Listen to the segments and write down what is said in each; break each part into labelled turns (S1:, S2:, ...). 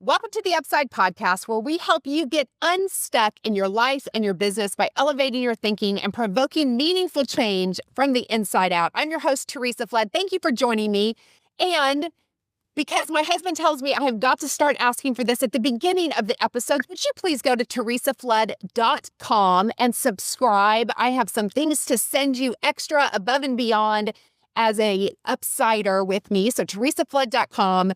S1: Welcome to the Upside Podcast, where we help you get unstuck in your life and your business by elevating your thinking and provoking meaningful change from the inside out. I'm your host, Theresa Flood. Thank you for joining me. And because my husband tells me I have got to start asking for this at the beginning of the episode, would you please go to theresaflood.com and subscribe? I have some things to send you extra above and beyond as a upsider with me. So theresaflood.com.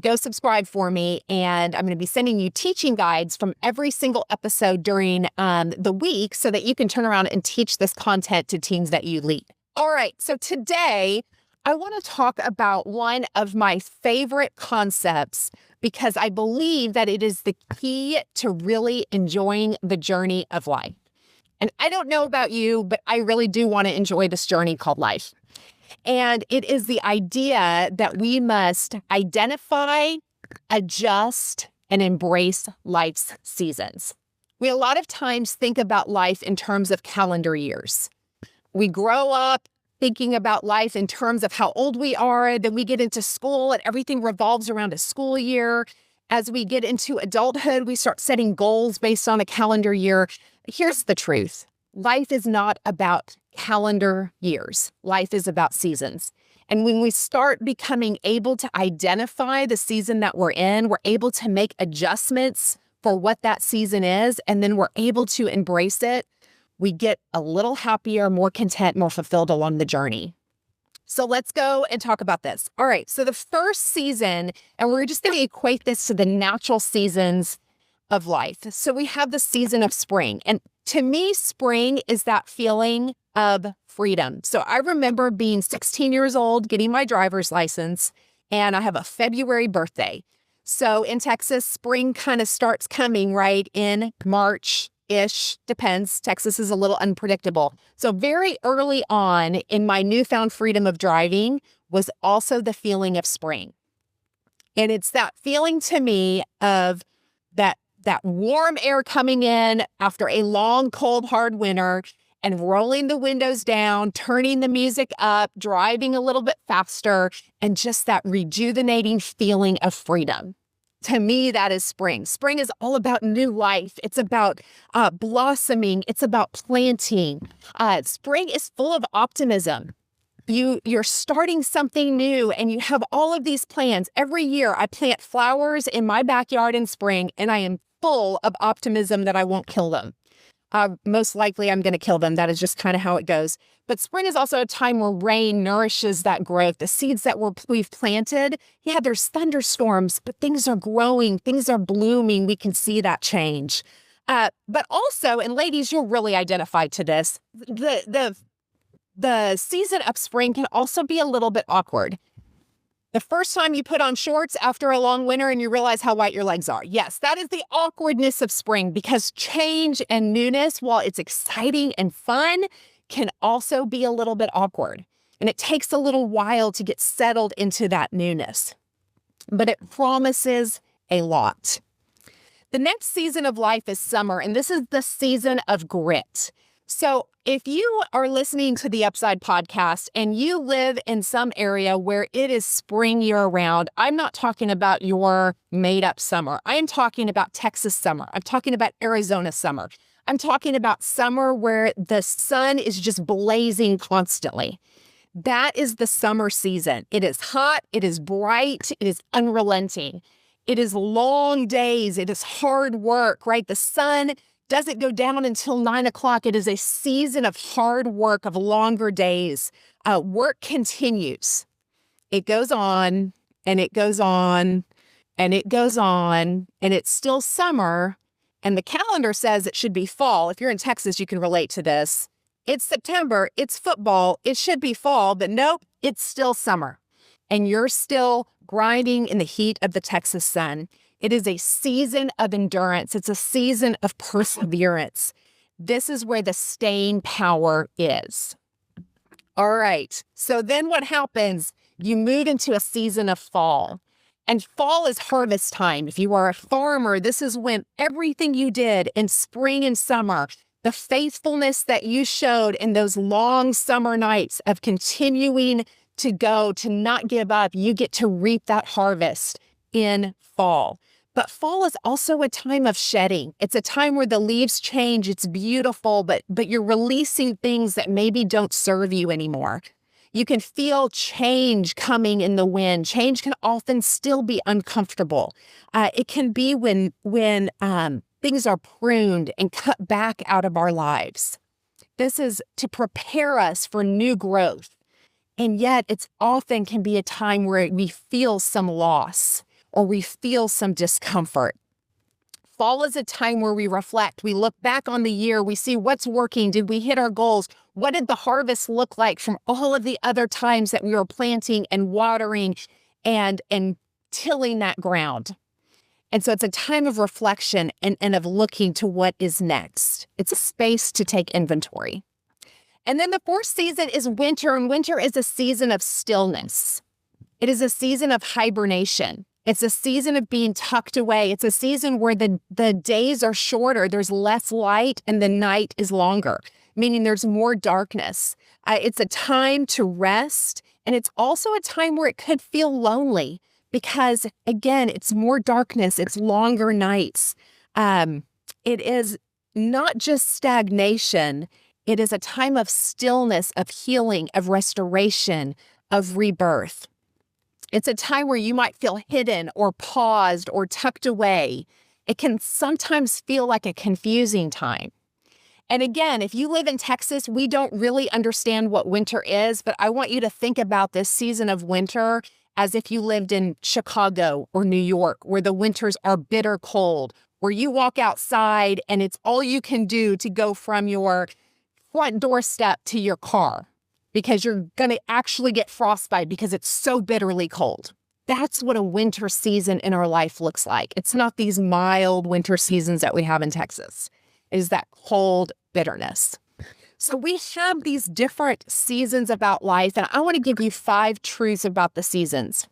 S1: Go subscribe for me, and I'm going to be sending you teaching guides from every single episode during the week so that you can turn around and teach this content to teams that you lead. All right, so today I want to talk about one of my favorite concepts because I believe that it is the key to really enjoying the journey of life. And I don't know about you, but I really do want to enjoy this journey called life. And it is the idea that we must identify, adjust, and embrace life's seasons. We a lot of times think about life in terms of calendar years. We grow up thinking about life in terms of how old we are. Then we get into school and everything revolves around a school year. As we get into adulthood, we start setting goals based on a calendar year. Here's the truth. Life is not about calendar years. Life is about seasons. And when we start becoming able to identify the season that we're in, we're able to make adjustments for what that season is, and then we're able to embrace it. We get a little happier, more content, more fulfilled along the journey. So let's go and talk about this. All right, so the first season, and we're just going to equate this to the natural seasons of life. So we have the season of spring. And to me, spring is that feeling of freedom. So I remember being 16 years old, getting my driver's license, and I have a February birthday. So in Texas, spring kind of starts coming right in March-ish, depends. Texas is a little unpredictable. So very early on in my newfound freedom of driving was also the feeling of spring. And it's that feeling to me of that warm air coming in after a long, cold, hard winter and rolling the windows down, turning the music up, driving a little bit faster, and just that rejuvenating feeling of freedom. To me, that is spring. Spring is all about new life. It's about blossoming. It's about planting. Spring is full of optimism. You're starting something new and you have all of these plans. Every year I plant flowers in my backyard in spring and I am full of optimism that I won't kill them. Most likely I'm going to kill them. That is just kind of how it goes. But spring is also a time where rain nourishes that growth. The seeds that we've planted, yeah, there's thunderstorms, but things are growing, things are blooming. We can see that change. But also, and ladies, you'll really identify to this, the season of spring can also be a little bit awkward. The first time you put on shorts after a long winter and you realize how white your legs are. Yes, that is the awkwardness of spring because change and newness, while it's exciting and fun, can also be a little bit awkward. And it takes a little while to get settled into that newness. But it promises a lot. The next season of life is summer, and this is the season of grit. So if you are listening to the Upside Podcast and you live in some area where it is spring year-round, I'm not talking about your made-up summer. I am talking about Texas summer. I'm talking about Arizona summer. I'm talking about summer where the sun is just blazing constantly. That is the summer season. It is hot. It is bright. It is unrelenting. It is long days. It is hard work, right? The sun doesn't go down until 9 o'clock. It is a season of hard work, of longer days. Work continues. It goes on and it goes on and it goes on and it's still summer and the calendar says it should be fall. If you're in Texas, you can relate to this. It's September, it's football, it should be fall, but nope, it's still summer. And you're still grinding in the heat of the Texas sun. It is a season of endurance. It's a season of perseverance. This is where the staying power is. All right. So then what happens? You move into a season of fall. And fall is harvest time. If you are a farmer, this is when everything you did in spring and summer, the faithfulness that you showed in those long summer nights of continuing to go, to not give up, you get to reap that harvest in fall. But fall is also a time of shedding. It's a time where the leaves change. It's beautiful, but you're releasing things that maybe don't serve you anymore. You can feel change coming in the wind. Change can often still be uncomfortable. It can be when things are pruned and cut back out of our lives. This is to prepare us for new growth. And yet it's often can be a time where we feel some loss or we feel some discomfort. Fall is a time where we reflect. We look back on the year. We see what's working. Did we hit our goals? What did the harvest look like from all of the other times that we were planting and watering and tilling that ground? And so it's a time of reflection and of looking to what is next. It's a space to take inventory. And then the fourth season is winter, and winter is a season of stillness. It is a season of hibernation. It's a season of being tucked away. It's a season where the days are shorter. There's less light and the night is longer, meaning there's more darkness. It's a time to rest. And it's also a time where it could feel lonely because, again, it's more darkness. It's longer nights. It is not just stagnation. It is a time of stillness, of healing, of restoration, of rebirth. It's a time where you might feel hidden or paused or tucked away. It can sometimes feel like a confusing time. And again, if you live in Texas, we don't really understand what winter is, but I want you to think about this season of winter as if you lived in Chicago or New York, where the winters are bitter cold, where you walk outside and it's all you can do to go from your front doorstep to your car, because you're going to actually get frostbite because it's so bitterly cold. That's what a winter season in our life looks like. It's not these mild winter seasons that we have in Texas. It is that cold bitterness. So we have these different seasons about life, and I want to give you 5 truths about the seasons.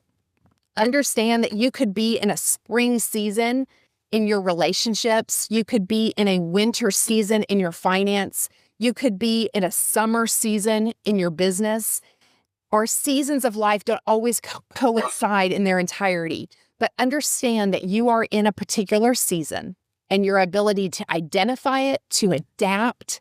S1: Understand that you could be in a spring season in your relationships. You could be in a winter season in your finance. You could be in a summer season in your business. Our seasons of life don't always coincide in their entirety, but understand that you are in a particular season and your ability to identify it, to adapt,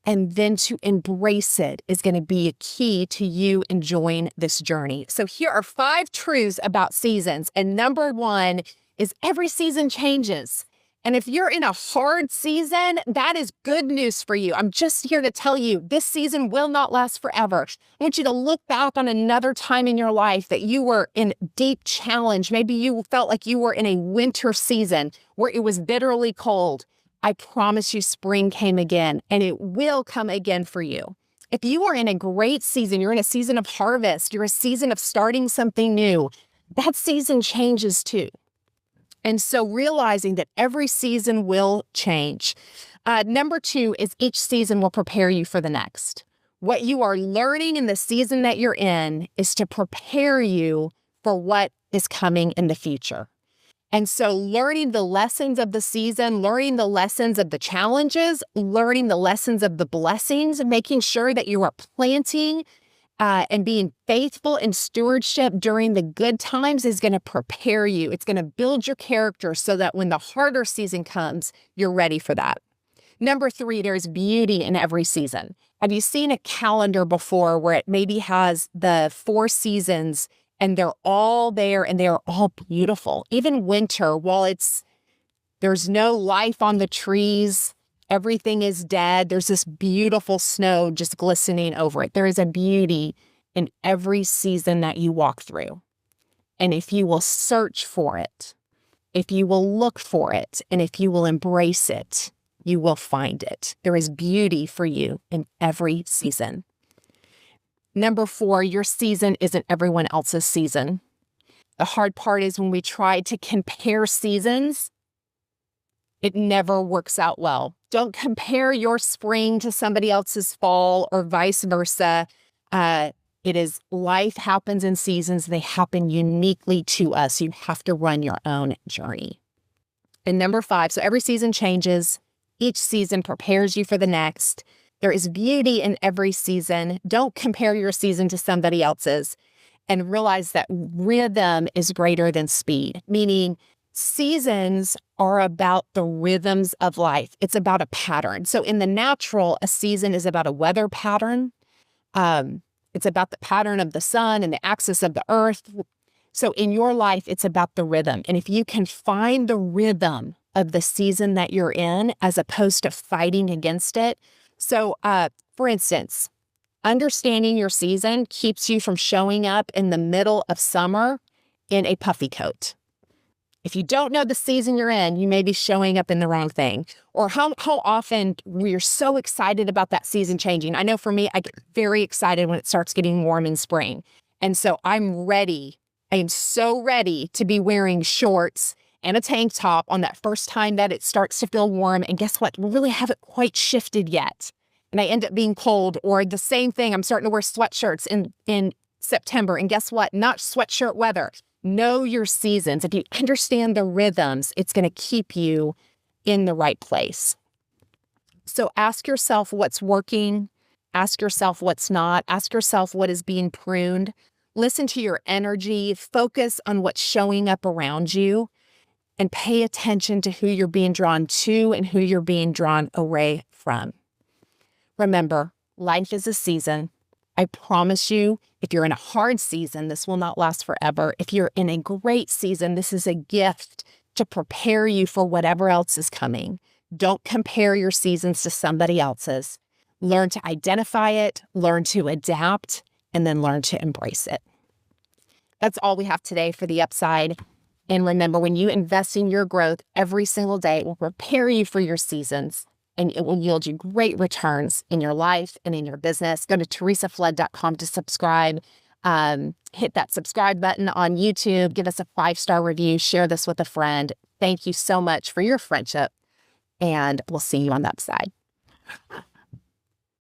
S1: and then to embrace it is going to be a key to you enjoying this journey. So here are 5 truths about seasons. And number 1 is every season changes. And if you're in a hard season, that is good news for you. I'm just here to tell you this season will not last forever. I want you to look back on another time in your life that you were in deep challenge. Maybe you felt like you were in a winter season where it was bitterly cold. I promise you spring came again, and it will come again for you. If you are in a great season, you're in a season of harvest, you're a season of starting something new, that season changes too. And so realizing that every season will change. Number 2 is each season will prepare you for the next. What you are learning in the season that you're in is to prepare you for what is coming in the future. And so learning the lessons of the season, learning the lessons of the challenges, learning the lessons of the blessings, making sure that you are planting and being faithful in stewardship during the good times is going to prepare you. It's going to build your character so that when the harder season comes, you're ready for that. Number 3, there's beauty in every season. Have you seen a calendar before where it maybe has the 4 seasons and they're all there and they're all beautiful? Even winter, while there's no life on the trees, everything is dead. There's this beautiful snow just glistening over it. There is a beauty in every season that you walk through. And if you will search for it, if you will look for it, and if you will embrace it, you will find it. There is beauty for you in every season. Number 4, your season isn't everyone else's season. The hard part is when we try to compare seasons, it never works out well. Don't compare your spring to somebody else's fall or vice versa. It is life happens in seasons. They happen uniquely to us. You have to run your own journey. And number 5, so every season changes. Each season prepares you for the next. There is beauty in every season. Don't compare your season to somebody else's, and realize that rhythm is greater than speed, meaning Seasons are about the rhythms of life. It's about a pattern. So in the natural, a season is about a weather pattern. It's about the pattern of the sun and the axis of the earth. So in your life, it's about the rhythm. And if you can find the rhythm of the season that you're in, as opposed to fighting against it. So for instance, understanding your season keeps you from showing up in the middle of summer in a puffy coat. If you don't know the season you're in, you may be showing up in the wrong thing. Or how often we're so excited about that season changing. I know for me, I get very excited when it starts getting warm in spring. And so I'm ready. I am so ready to be wearing shorts and a tank top on that first time that it starts to feel warm. And guess what? We really haven't quite shifted yet. And I end up being cold. Or the same thing, I'm starting to wear sweatshirts in September. And guess what? Not sweatshirt weather. Know your seasons. If you understand the rhythms, it's going to keep you in the right place. So ask yourself what's working. Ask yourself what's not. Ask yourself what is being pruned. Listen to your energy. Focus on what's showing up around you. And pay attention to who you're being drawn to and who you're being drawn away from. Remember, life is a season. I promise you, if you're in a hard season, this will not last forever. If you're in a great season, this is a gift to prepare you for whatever else is coming. Don't compare your seasons to somebody else's. Learn to identify it, learn to adapt, and then learn to embrace it. That's all we have today for the upside. And remember, when you invest in your growth every single day, it will prepare you for your seasons. And it will yield you great returns in your life and in your business. Go to theresaflood.com to subscribe. Hit that subscribe button on YouTube. Give us a 5-star review. Share this with a friend. Thank you so much for your friendship. And we'll see you on the upside.